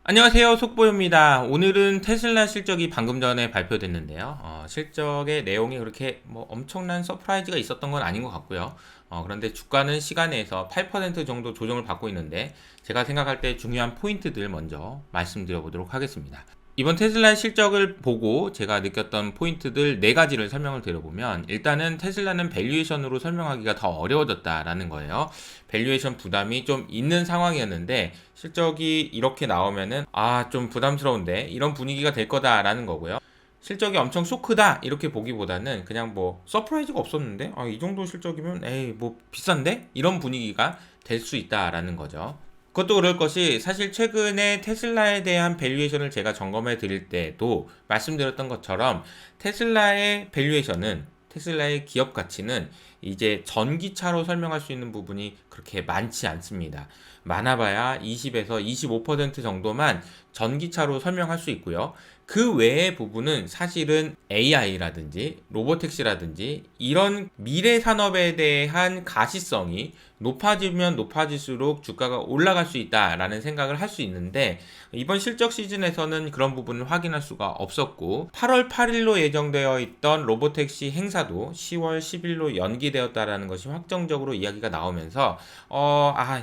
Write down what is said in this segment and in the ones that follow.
안녕하세요, 속보입니다. 오늘은 테슬라 실적이 방금 전에 발표됐는데요. 실적의 내용이 그렇게 뭐 엄청난 서프라이즈가 있었던 건 아닌 것 같고요. 그런데 주가는 시간 내에서 8% 정도 조정을 받고 있는데, 제가 생각할 때 중요한 포인트들 먼저 말씀드려 보도록 하겠습니다. 이번 테슬라의 실적을 보고 제가 느꼈던 포인트들 4가지를 설명을 드려보면, 일단은 테슬라는 밸류에이션으로 설명하기가 더 어려워졌다라는 거예요. 밸류에이션 부담이 좀 있는 상황이었는데 실적이 이렇게 나오면은 좀 부담스러운데 이런 분위기가 될 거다라는 거고요. 실적이 엄청 쇼크다 이렇게 보기보다는 그냥 뭐 서프라이즈가 없었는데 이 정도 실적이면 에이 뭐 비싼데 이런 분위기가 될 수 있다라는 거죠. 그것도 그럴 것이, 사실 최근에 테슬라에 대한 밸류에이션을 제가 점검해 드릴 때도 말씀드렸던 것처럼, 테슬라의 밸류에이션은, 테슬라의 기업 가치는 이제 전기차로 설명할 수 있는 부분이 그렇게 많지 않습니다. 많아봐야 20에서 25% 정도만 전기차로 설명할 수 있고요. 그 외의 부분은 사실은 AI라든지 로보택시라든지 이런 미래 산업에 대한 가시성이 높아지면 높아질수록 주가가 올라갈 수 있다라는 생각을 할 수 있는데, 이번 실적 시즌에서는 그런 부분을 확인할 수가 없었고, 8월 8일로 예정되어 있던 로보택시 행사도 10월 10일로 연기되었다라는 것이 확정적으로 이야기가 나오면서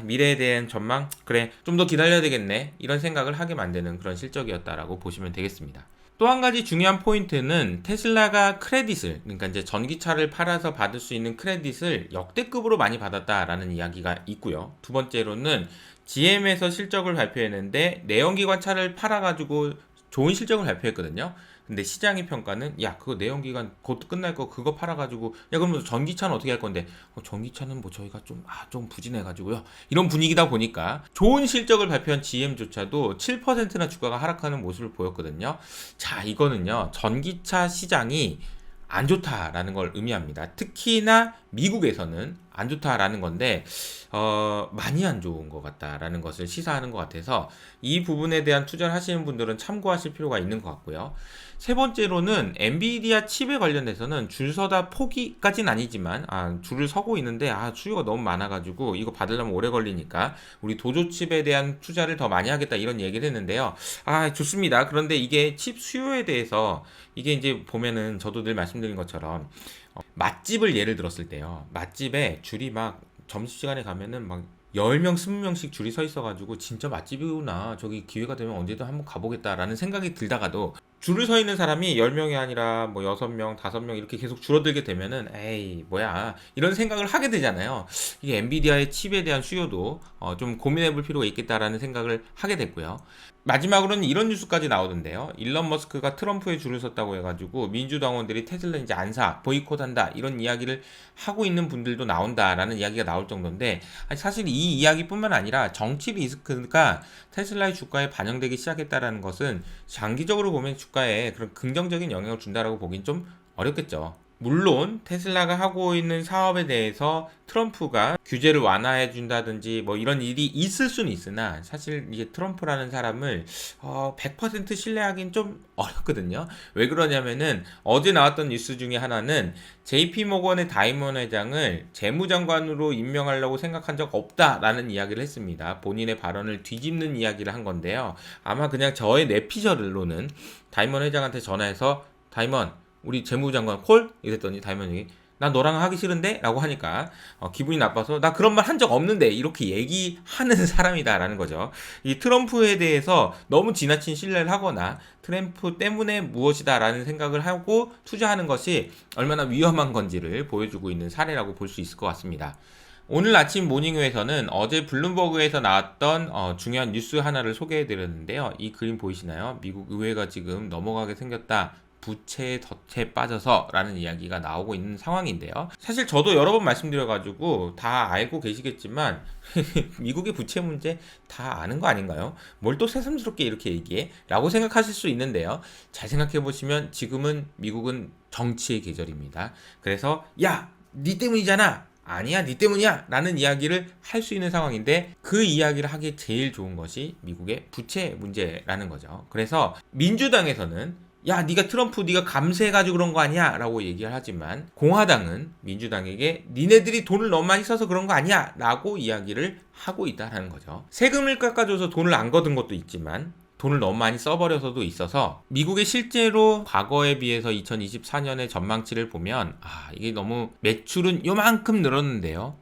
미래에 대한 전망, 그래 좀 더 기다려야 되겠네 이런 생각을 하게 만드는 그런 실적이었다라고 보시면 되겠습니다. 또 한 가지 중요한 포인트는, 테슬라가 크레딧을, 그러니까 이제 전기차를 팔아서 받을 수 있는 크레딧을 역대급으로 많이 받았다라는 이야기가 있고요. 두 번째로는 GM에서 실적을 발표했는데 내연기관 차를 팔아가지고 좋은 실적을 발표했거든요. 근데 시장의 평가는, 야 그거 내연기관 곧 끝날 거 그거 팔아가지고, 야 그럼 전기차는 어떻게 할 건데, 전기차는 뭐 저희가 좀 부진해가지고요, 이런 분위기다 보니까 좋은 실적을 발표한 GM조차도 7%나 주가가 하락하는 모습을 보였거든요. 자, 이거는요 전기차 시장이 안 좋다라는 걸 의미합니다. 특히나 미국에서는 안 좋다라는 건데, 많이 안 좋은 것 같다라는 것을 시사하는 것 같아서, 이 부분에 대한 투자를 하시는 분들은 참고하실 필요가 있는 것 같고요. 세 번째로는 엔비디아 칩에 관련해서는 줄 서다 포기까지는 아니지만, 줄을 서고 있는데 수요가 너무 많아가지고 이거 받으려면 오래 걸리니까 우리 도조 칩에 대한 투자를 더 많이 하겠다 이런 얘기를 했는데요. 좋습니다. 그런데 이게 칩 수요에 대해서, 이게 이제 보면은 저도 늘 말씀드린 것처럼, 맛집을 예를 들었을 때요. 맛집에 줄이 막 점심시간에 가면은 막 10명, 20명씩 줄이 서 있어가지고 진짜 맛집이구나, 저기 기회가 되면 언제든 한번 가보겠다라는 생각이 들다가도, 줄을 서 있는 사람이 10명이 아니라 뭐 6명, 5명 이렇게 계속 줄어들게 되면은 에이 뭐야 이런 생각을 하게 되잖아요. 이게 엔비디아의 칩에 대한 수요도 좀 고민해 볼 필요가 있겠다라는 생각을 하게 됐고요. 마지막으로는 이런 뉴스까지 나오던데요. 일론 머스크가 트럼프에 줄을 섰다고 해가지고 민주당원들이 테슬라 이제 안 사, 보이콧한다 이런 이야기를 하고 있는 분들도 나온다라는 이야기가 나올 정도인데, 사실 이 이야기뿐만 아니라 정치 리스크가 테슬라의 주가에 반영되기 시작했다라는 것은 장기적으로 보면 주가에 그런 긍정적인 영향을 준다라고 보긴 좀 어렵겠죠. 물론 테슬라가 하고 있는 사업에 대해서 트럼프가 규제를 완화해 준다든지 뭐 이런 일이 있을 수는 있으나, 사실 이게 트럼프라는 사람을 100% 신뢰하기는 좀 어렵거든요. 왜 그러냐면은, 어제 나왔던 뉴스 중에 하나는 JP 모건의 다이먼 회장을 재무장관으로 임명하려고 생각한 적 없다라는 이야기를 했습니다. 본인의 발언을 뒤집는 이야기를 한 건데요. 아마 그냥 저의 내피셜로는 다이먼 회장한테 전화해서, 다이먼 우리 재무장관 콜? 이랬더니 다이먼이, 나 너랑 하기 싫은데? 라고 하니까 기분이 나빠서, 나 그런 말 한 적 없는데 이렇게 얘기하는 사람이다 라는 거죠. 이 트럼프에 대해서 너무 지나친 신뢰를 하거나 트럼프 때문에 무엇이다 라는 생각을 하고 투자하는 것이 얼마나 위험한 건지를 보여주고 있는 사례라고 볼 수 있을 것 같습니다. 오늘 아침 모닝웨에서는 어제 블룸버그에서 나왔던 중요한 뉴스 하나를 소개해 드렸는데요. 이 그림 보이시나요? 미국 의회가 지금 넘어가게 생겼다, 부채에 덫에 빠져서 라는 이야기가 나오고 있는 상황인데요. 사실 저도 여러 번 말씀드려가지고 다 알고 계시겠지만 미국의 부채 문제 다 아는 거 아닌가요? 뭘 또 새삼스럽게 이렇게 얘기해? 라고 생각하실 수 있는데요. 잘 생각해보시면 지금은 미국은 정치의 계절입니다. 그래서 야! 니 때문이잖아! 아니야, 니 때문이야! 라는 이야기를 할 수 있는 상황인데, 그 이야기를 하기에 제일 좋은 것이 미국의 부채 문제라는 거죠. 그래서 민주당에서는, 야 니가 트럼프 니가 감세해가지고 그런 거 아니야 라고 얘기를 하지만, 공화당은 민주당에게 니네들이 돈을 너무 많이 써서 그런 거 아니야 라고 이야기를 하고 있다는 거죠. 세금을 깎아줘서 돈을 안 거둔 것도 있지만, 돈을 너무 많이 써버려서도 있어서 미국의 실제로 과거에 비해서 2024년의 전망치를 보면 이게 너무 매출은 요만큼 늘었는데요.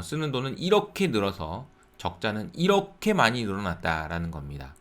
쓰는 돈은 이렇게 늘어서 적자는 이렇게 많이 늘어났다라는 겁니다.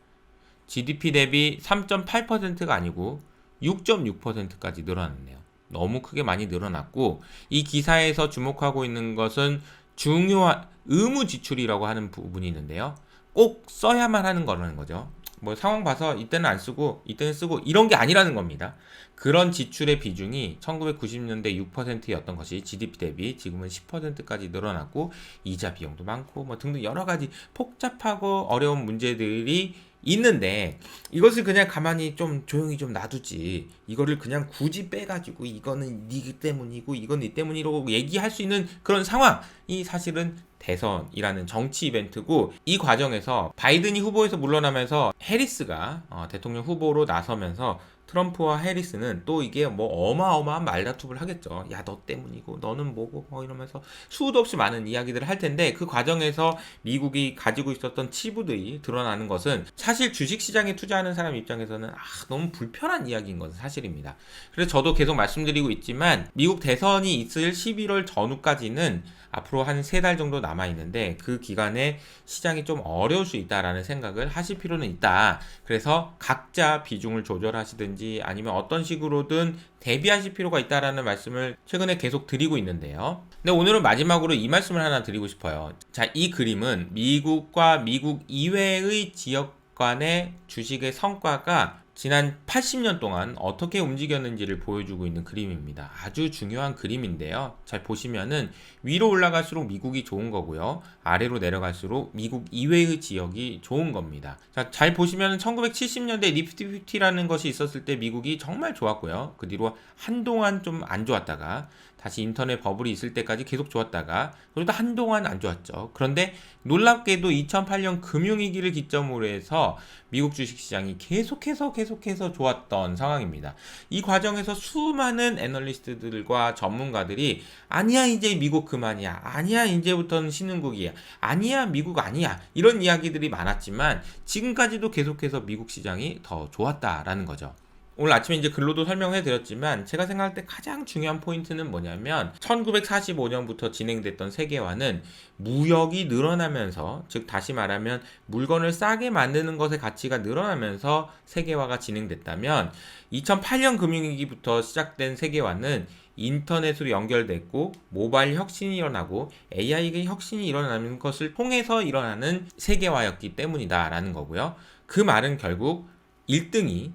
GDP 대비 3.8%가 아니고 6.6%까지 늘어났네요. 너무 크게 많이 늘어났고 이 기사에서 주목하고 있는 것은 중요한 의무 지출이라고 하는 부분이 있는데요. 꼭 써야만 하는 거라는 거죠. 뭐 상황 봐서 이때는 안 쓰고 이때는 쓰고 이런 게 아니라는 겁니다. 그런 지출의 비중이 1990년대 6%였던 것이 GDP 대비 지금은 10%까지 늘어났고 이자 비용도 많고 뭐 등등 여러 가지 복잡하고 어려운 문제들이 있는데 이것을 그냥 가만히 좀 조용히 좀 놔두지 이거를 그냥 굳이 빼가지고 이거는 니 때문이고 이건 니 때문이라고 얘기할 수 있는 그런 상황이 사실은 대선이라는 정치 이벤트고 이 과정에서 바이든이 후보에서 물러나면서 해리스가 대통령 후보로 나서면서 트럼프와 해리스는 또 이게 뭐 어마어마한 말다툼을 하겠죠. 야, 너 때문이고 너는 뭐고 뭐 이러면서 수도 없이 많은 이야기들을 할 텐데 그 과정에서 미국이 가지고 있었던 치부들이 드러나는 것은 사실 주식시장에 투자하는 사람 입장에서는 너무 불편한 이야기인 것은 사실입니다. 그래서 저도 계속 말씀드리고 있지만 미국 대선이 있을 11월 전후까지는 앞으로 한 3달 정도 남아있는데 그 기간에 시장이 좀 어려울 수 있다라는 생각을 하실 필요는 있다. 그래서 각자 비중을 조절하시든지 아니면 어떤 식으로든 대비하실 필요가 있다라는 말씀을 최근에 계속 드리고 있는데요. 근데 오늘은 마지막으로 이 말씀을 하나 드리고 싶어요. 자, 이 그림은 미국과 미국 이외의 지역 간의 주식의 성과가 지난 80년 동안 어떻게 움직였는지를 보여주고 있는 그림입니다. 아주 중요한 그림인데요. 잘 보시면은 위로 올라갈수록 미국이 좋은 거고요. 아래로 내려갈수록 미국 이외의 지역이 좋은 겁니다. 자, 잘 보시면은 1970년대 니프티 50라는 것이 있었을 때 미국이 정말 좋았고요. 그 뒤로 한동안 좀 안 좋았다가 다시 인터넷 버블이 있을 때까지 계속 좋았다가 그러다 한동안 안 좋았죠. 그런데 놀랍게도 2008년 금융위기를 기점으로 해서 미국 주식시장이 계속해서 좋았던 상황입니다. 이 과정에서 수많은 애널리스트들과 전문가들이 아니야 이제 미국 그만이야, 아니야 이제부터는 신흥국이야, 아니야 미국 아니야 이런 이야기들이 많았지만 지금까지도 계속해서 미국 시장이 더 좋았다라는 거죠. 오늘 아침에 이제 글로도 설명해 드렸지만 제가 생각할 때 가장 중요한 포인트는 뭐냐면 1945년부터 진행됐던 세계화는 무역이 늘어나면서, 즉 다시 말하면 물건을 싸게 만드는 것의 가치가 늘어나면서 세계화가 진행됐다면 2008년 금융위기부터 시작된 세계화는 인터넷으로 연결됐고 모바일 혁신이 일어나고 AI의 혁신이 일어나는 것을 통해서 일어나는 세계화였기 때문이다라는 거고요. 그 말은 결국 1등이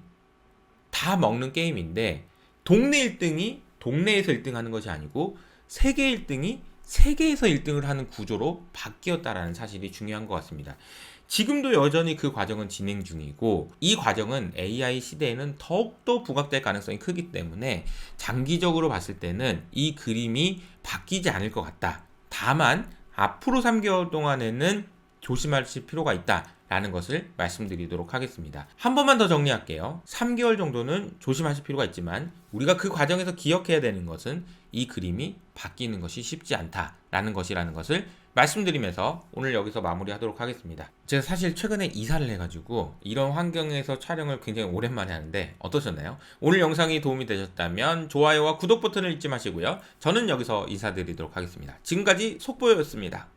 다 먹는 게임인데 동네 1등이 동네에서 1등하는 것이 아니고 세계 1등이 세계에서 1등을 하는 구조로 바뀌었다라는 사실이 중요한 것 같습니다. 지금도 여전히 그 과정은 진행 중이고 이 과정은 AI 시대에는 더욱더 부각될 가능성이 크기 때문에 장기적으로 봤을 때는 이 그림이 바뀌지 않을 것 같다. 다만 앞으로 3개월 동안에는 조심하실 필요가 있다 라는 것을 말씀드리도록 하겠습니다. 한 번만 더 정리할게요. 3개월 정도는 조심하실 필요가 있지만 우리가 그 과정에서 기억해야 되는 것은 이 그림이 바뀌는 것이 쉽지 않다라는 것이라는 것을 말씀드리면서 오늘 여기서 마무리하도록 하겠습니다. 제가 사실 최근에 이사를 해가지고 이런 환경에서 촬영을 굉장히 오랜만에 하는데 어떠셨나요? 오늘 영상이 도움이 되셨다면 좋아요와 구독 버튼을 잊지 마시고요. 저는 여기서 인사드리도록 하겠습니다. 지금까지 속보였습니다.